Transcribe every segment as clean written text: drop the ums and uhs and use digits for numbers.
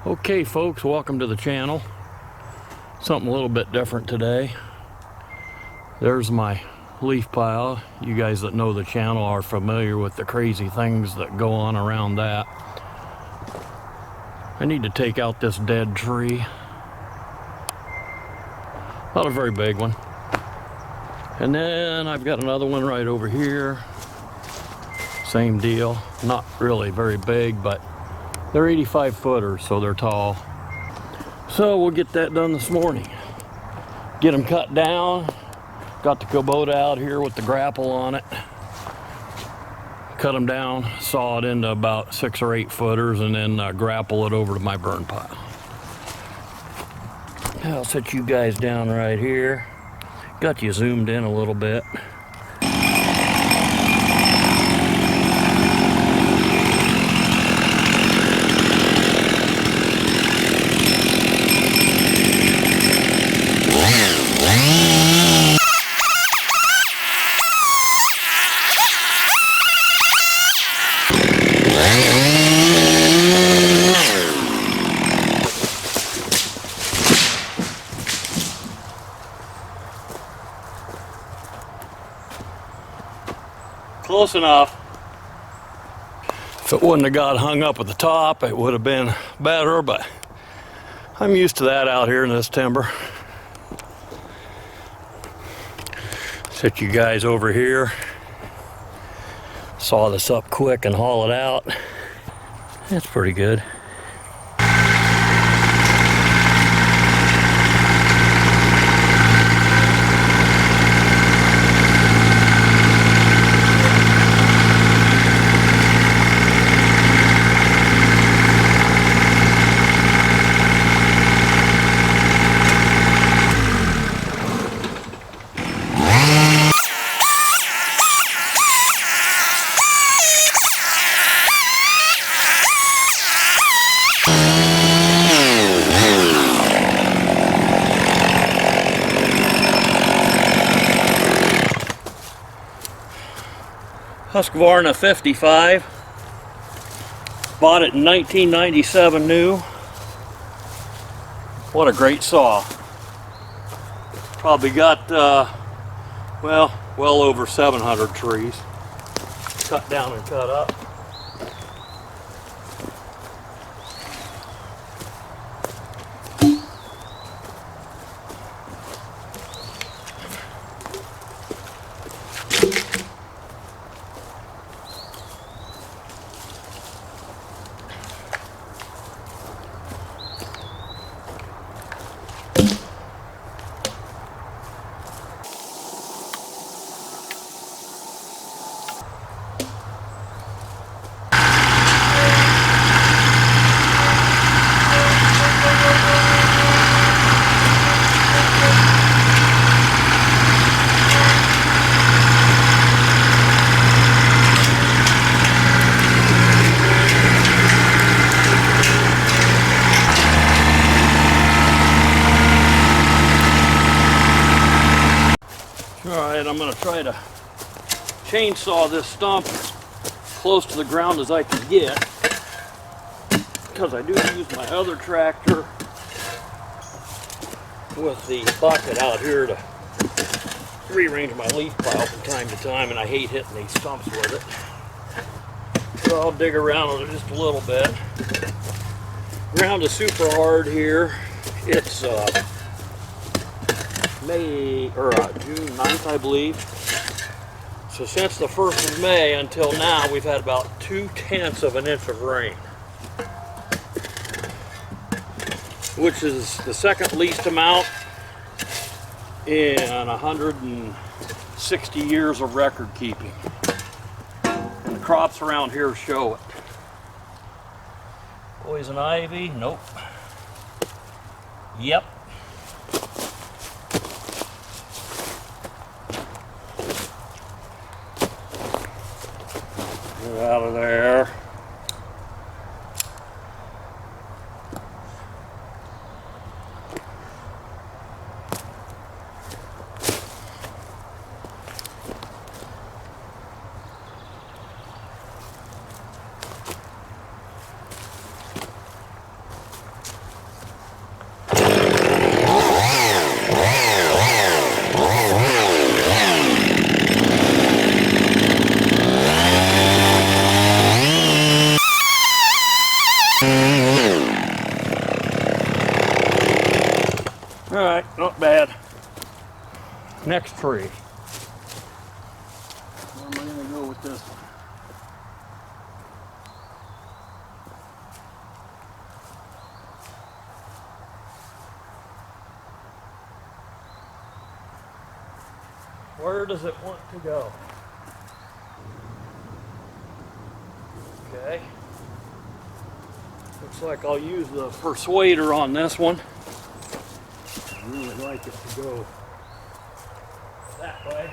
Okay folks, welcome to the channel. Something a little bit different today. There's my leaf pile. You guys that know the channel are familiar with the crazy things that go on around that. I need to take out this dead tree. Not a very big one. And then I've got another one right over here. Same deal. Not really very big, but they're 85 footers, so they're tall. So we'll get that done this morning. Get them cut down. Got the Kubota out here with the grapple on it. Cut them down, saw it into about 6 or 8 footers, and then grapple it over to my burn pile. I'll set you guys down right here. Got you zoomed in a little bit. Close enough. If it wouldn't have got hung up at the top, it would have been better, but I'm used to that out here in this timber. Set you guys over here. Saw this up quick and haul it out. That's pretty good. Husqvarna 55. Bought it in 1997 new. What a great saw. Probably got, well over 700 trees. Cut down and cut up. Alright, I'm going to try to chainsaw this stump close to the ground as I can get, because I do use my other tractor with the bucket out here to rearrange my leaf pile from time to time, and I hate hitting these stumps with it. So I'll dig around with it just a little bit. Ground is super hard here. It's June 9th, I believe. So since the 1st of May until now, we've had about 2/10 of an inch of rain, which is the second least amount in 160 years of record keeping. And the crops around here show it. Poison ivy, nope. Yep. Get out of there. right, not bad. Next tree. Where am I going to go with this one? Where does it want to go? Okay. Looks like I'll use the persuader on this one. I really like it to go that way.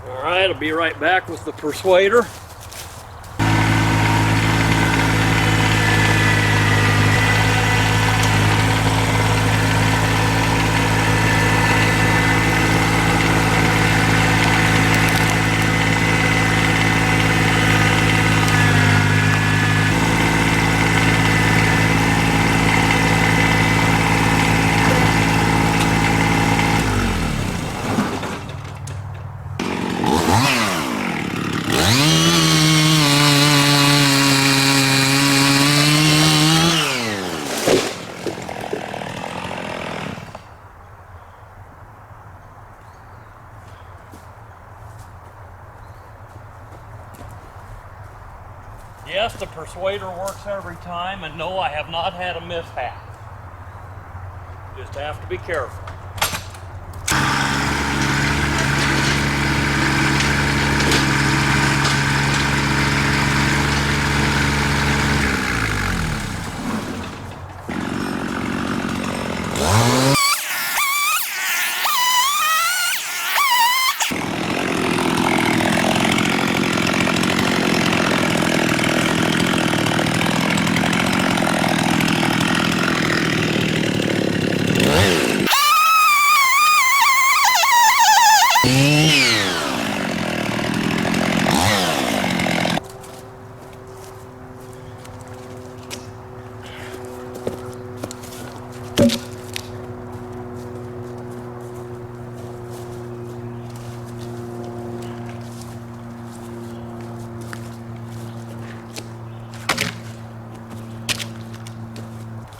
All right, I'll be right back with the persuader. Yes, the persuader works every time, and no, I have not had a mishap. Just have to be careful.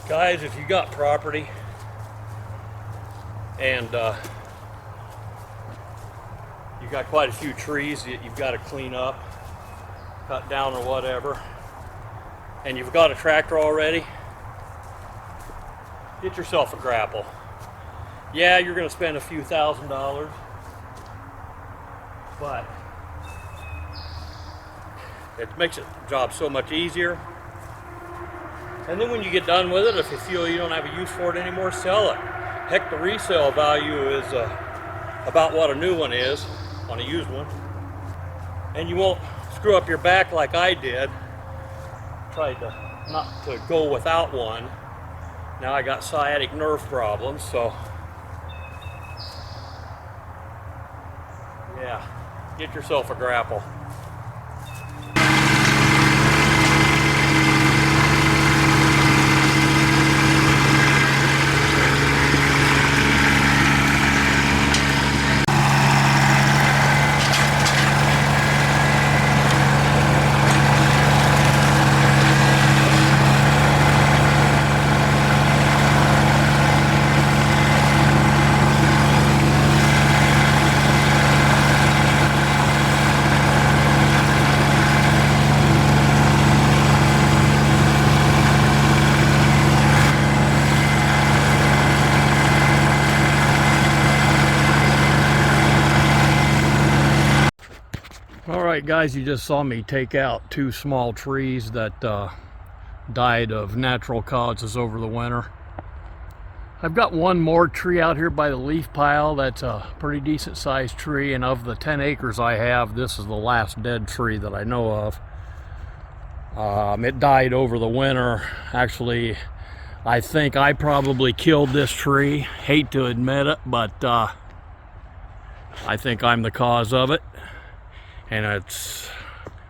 Guys, if you got property and you got quite a few trees that you've got to clean up, cut down or whatever, and you've got a tractor already, get yourself a grapple. Yeah, you're going to spend a few $1,000s, but it makes the job so much easier. And then when you get done with it, if you feel you don't have a use for it anymore, sell it. Heck, the resale value is about what a new one is on a used one. And you won't screw up your back like I did. Tried to not to go without one. Now I got sciatic nerve problems, so yeah, get yourself a grapple. Alright guys, you just saw me take out 2 small trees that died of natural causes over the winter. I've got one more tree out here by the leaf pile that's a pretty decent sized tree, and of the 10 acres I have, this is the last dead tree that I know of. It died over the winter. Actually, I think I probably killed this tree. Hate to admit it, but I think I'm the cause of it. And it's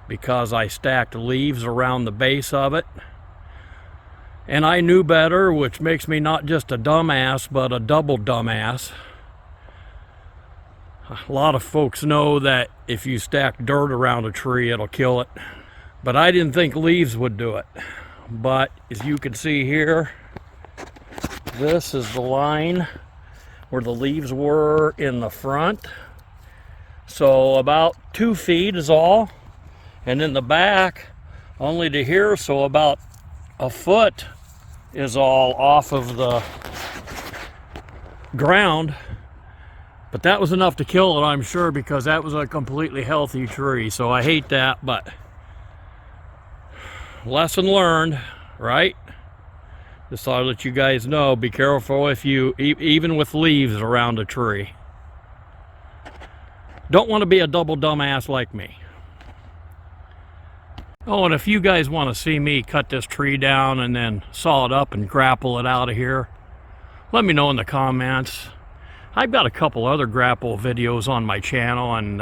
because I stacked leaves around the base of it, And I knew better, which makes me not just a dumbass, but a double dumbass. A lot of folks know that if you stack dirt around a tree, it'll kill it. But I didn't think leaves would do it. But as you can see here, this is the line where the leaves were in the front. So about 2 feet is all. And in the back, only to here, so about a foot is all off of the ground. But that was enough to kill it, I'm sure, because that was a completely healthy tree. So I hate that, but lesson learned, right? Just thought I'd let you guys know, be careful if you, even with leaves around a tree. Don't want to be a double dumbass like me. Oh, and if you guys want to see me cut this tree down and then saw it up and grapple it out of here, let me know in the comments. I've got a couple other grapple videos on my channel, and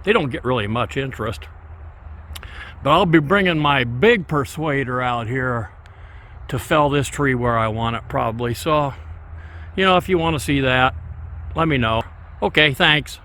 they don't get really much interest. But I'll be bringing my big persuader out here to fell this tree where I want it probably. So, you know, if you want to see that, let me know. Okay, thanks.